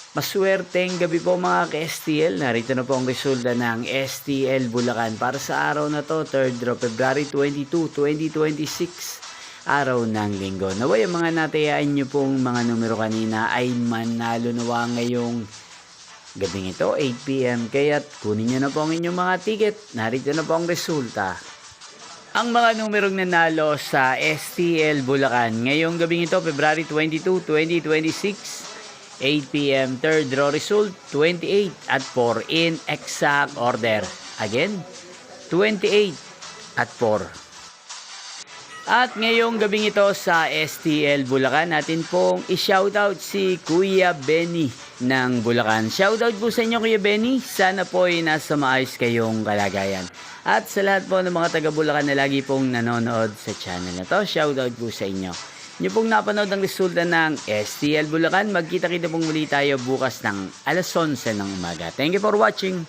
Maswerteng gabi po mga ka-STL. Narito na po ang resulta ng STL Bulacan para sa araw na to, 3rd of February 22, 2026, araw ng linggo. Naway ang mga natayaan nyo pong mga numero kanina ay manalo nawa ngayong gabing ito, 8 PM. Kaya't kunin nyo na po ang inyong mga ticket. Narito na po ang resulta. Ang mga numerong nanalo sa STL Bulacan ngayong gabing ito, February 22, 2026, 8 PM, third draw result, 28 at 4 in exact order. Again, 28 at 4. At ngayong gabing ito sa STL Bulacan, natin pong i-shoutout si Kuya Benny ng Bulacan. Shoutout po sa inyo Kuya Benny, sana po ay nasa maayos kayong kalagayan. At sa lahat po ng mga taga Bulacan na lagi pong nanonood sa channel na to, shoutout po sa inyo. Nyo pong napanood ang resulta ng STL Bulacan. Magkita-kita pong muli tayo bukas ng alas 11 ng umaga. Thank you for watching.